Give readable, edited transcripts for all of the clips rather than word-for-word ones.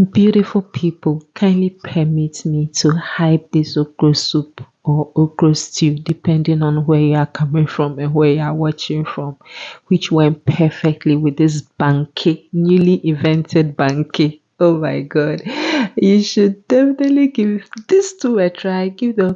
Beautiful people, kindly permit me to hype this okra soup or okra stew, depending on where you are coming from and where you are watching from, which went perfectly with this Bankey, newly invented Bankey. Oh my god. You should definitely give this two a try. Give the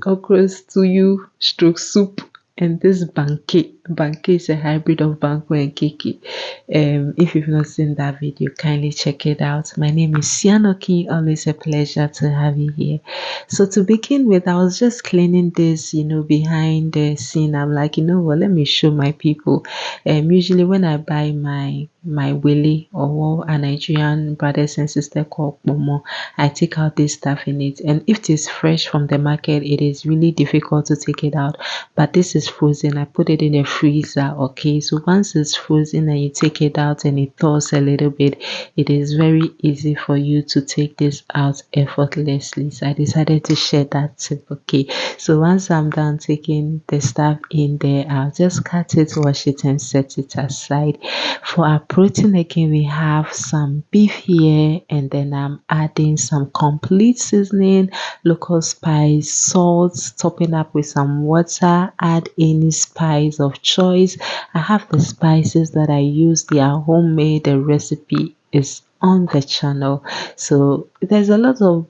okra stew stroke soup and this Bankey. Bankey is a hybrid of Banku and Kiki. If you've not seen that video, kindly check it out. My name is Sianoki. Always a pleasure to have you here. So to begin with, I was just cleaning this, behind the scene. I'm like, what? Let me show my people. Usually when I buy my willy or what a Nigerian brothers and sister call Momo, I take out this stuff in it. And if it is fresh from the market, it is really difficult to take it out. But this is frozen. I put it in the freezer. Okay, so once it's frozen and you take it out and it thaws a little bit, it is very easy for you to take this out effortlessly. So I decided to share that tip. Okay, so once I'm done taking the stuff in there, I'll just cut it, wash it, and set it aside. For our protein again, we have some beef here, and then I'm adding some complete seasoning, local spice, salt, topping up with some water. Add any spice of choice. I have the spices that I use. They are homemade. The recipe is on the channel, so there's a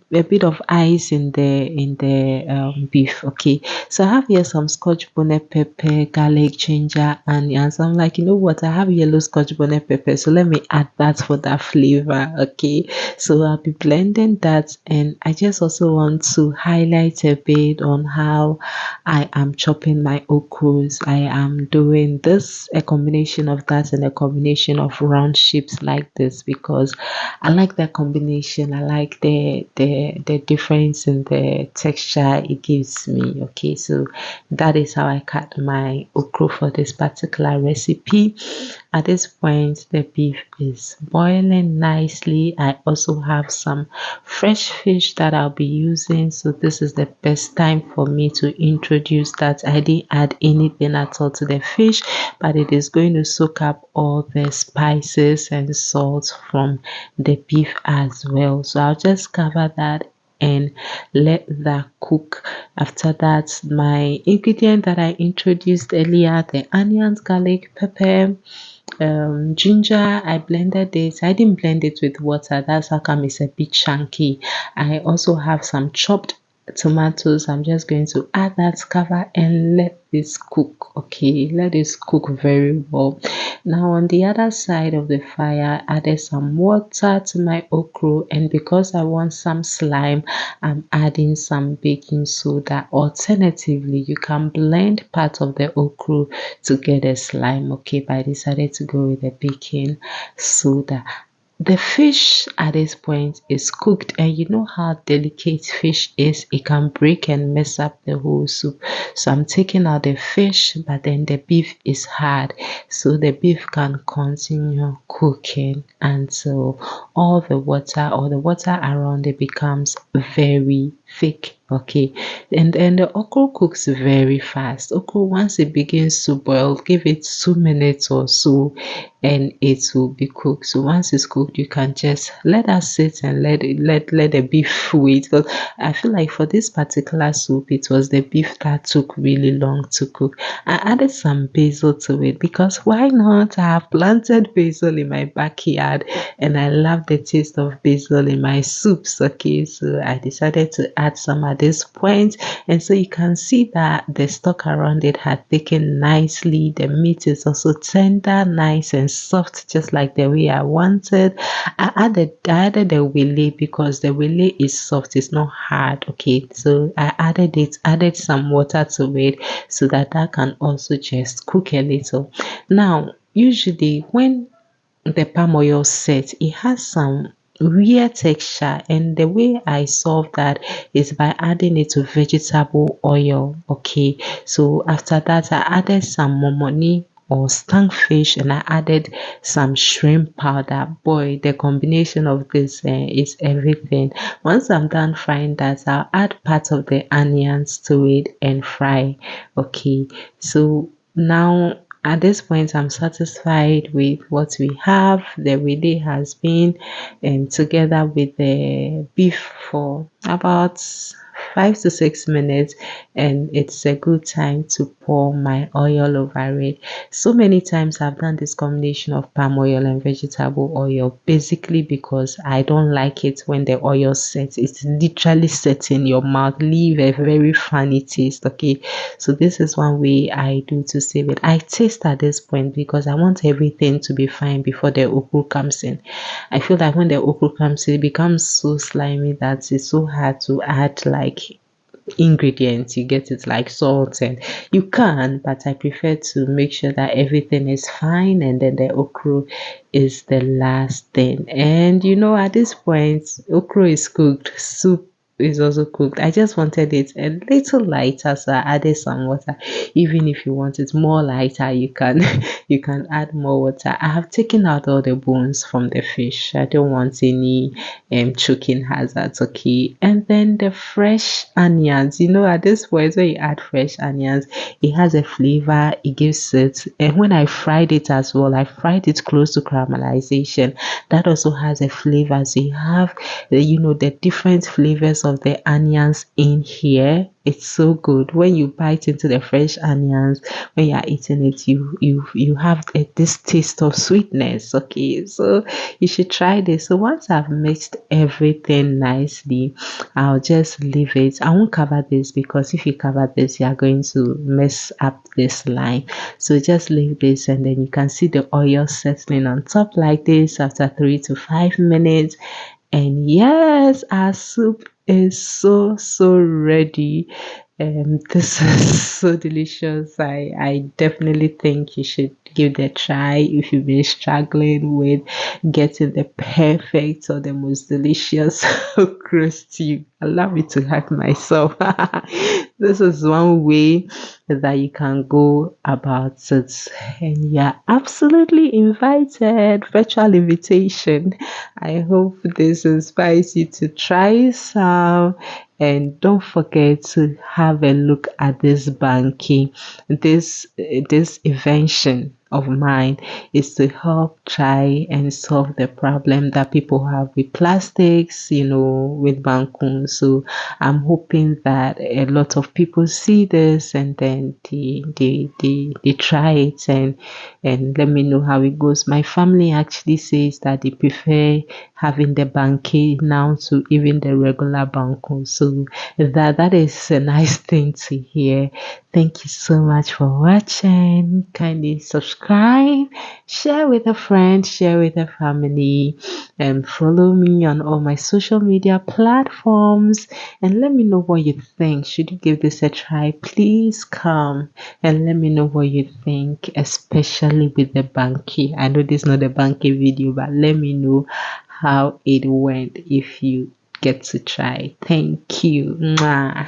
bit of ice in the beef. Okay, so I have here some scotch bonnet pepper, garlic, ginger, onions. I'm like, you know what, I have yellow scotch bonnet pepper, so let me add that for that flavor. Okay, so I'll be blending that, and I just also want to highlight a bit on how I am chopping my okras. I am doing this, a combination of that and a combination of round shapes like this, because I like that combination. I like the difference in the texture it gives me. Okay, so that is how I cut my okra for this particular recipe. At this point, the beef is boiling nicely. I also have some fresh fish that I'll be using, so this is the best time for me to introduce that. I didn't add anything at all to the fish, but it is going to soak up all the spices and salt from the beef as well. So I'll just cover that and let that cook. After that, my ingredient that I introduced earlier, the onions, garlic, pepper, ginger, I blended it. I didn't blend it with water, that's how come it's a bit chunky. I also have some chopped tomatoes. I'm just going to add that, cover, and let this cook. Okay, let this cook very well. Now on the other side of the fire, I added some water to my okra, and because I want some slime, I'm adding some baking soda. Alternatively, you can blend part of the okra to get a slime. Okay, but I decided to go with the baking soda. The fish at this point is cooked, and you know how delicate fish is. It can break and mess up the whole soup. So I'm taking out the fish, but then the beef is hard, so the beef can continue cooking until all the water or the water around it becomes very thick. Okay, and then the okra cooks very fast. Okra, once it begins to boil, give it 2 minutes or so and it will be cooked. So once it's cooked, you can just let that sit and let the beef wait. Because I feel like for this particular soup, it was the beef that took really long to cook. I added some basil to it because why not? I have planted basil in my backyard and I love the taste of basil in my soups. Okay, so I decided to add some at this point, and so you can see that the stock around it had thickened nicely. The meat is also tender, nice and soft, just like the way I wanted. I added the willy because the willy is soft, it's not hard. Okay, so I added some water to it so that can also just cook a little. Now usually when the palm oil set, it has some weird texture, and the way I solve that is by adding it to vegetable oil. Okay, so after that I added some momoni or fish, and I added some shrimp powder. Boy, the combination of this is everything. Once I'm done frying that, I'll add part of the onions to it and fry. Okay, so now at this point, I'm satisfied with what we have. The day has been together with the beef for about 5 to 6 minutes, and it's a good time to pour my oil over it. So many times I've done this combination of palm oil and vegetable oil basically because I don't like it when the oil sets. It's literally set in your mouth, leave a very funny taste. Okay, so this is one way I do to save it. I taste at this point because I want everything to be fine before the okra comes in. I feel like when the okra comes in, it becomes so slimy that it's so hard to add like ingredients. You get it, like salt, and you can, but I prefer to make sure that everything is fine, and then the okra is the last thing. And at this point, okra is cooked, soup is also cooked. I just wanted it a little lighter, so I added some water. Even if you want it more lighter, you can you can add more water. I have taken out all the bones from the fish. I don't want any choking hazards. Okay, and then the fresh onions. At this point when you add fresh onions, it has a flavor, it gives it. And when I fried it as well, I fried it close to caramelization. That also has a flavor. So you have the different flavors of the onions in here. It's so good when you bite into the fresh onions. When you are eating it, you have this taste of sweetness. Okay, so you should try this. So once I've mixed everything nicely, I'll just leave it. I won't cover this because if you cover this, you are going to mess up this line. So just leave this, and then you can see the oil settling on top like this after 3 to 5 minutes. And yes, our soup is so ready. This is so delicious. I definitely think you should give it a try if you've been struggling with getting the perfect or the most delicious okra stew. Allow me to hack myself. This is one way that you can go about it, and you're absolutely invited. Virtual invitation. I hope this inspires you to try some. And don't forget to have a look at this Bankey. This invention of mine is to help try and solve the problem that people have with plastics, with Bankun. So I'm hoping that a lot of people see this, and then they try it, and let me know how it goes. My family actually says that they prefer having the Bankey now to even the regular Bankun. So that is a nice thing to hear. Thank you so much for watching. Kindly subscribe, share with a friend, share with a family, and follow me on all my social media platforms. And let me know what you think. Should you give this a try? Please come and let me know what you think, especially with the Bankey. I know this is not a Bankey video, but let me know how it went if you get to try. Thank you. Mwah.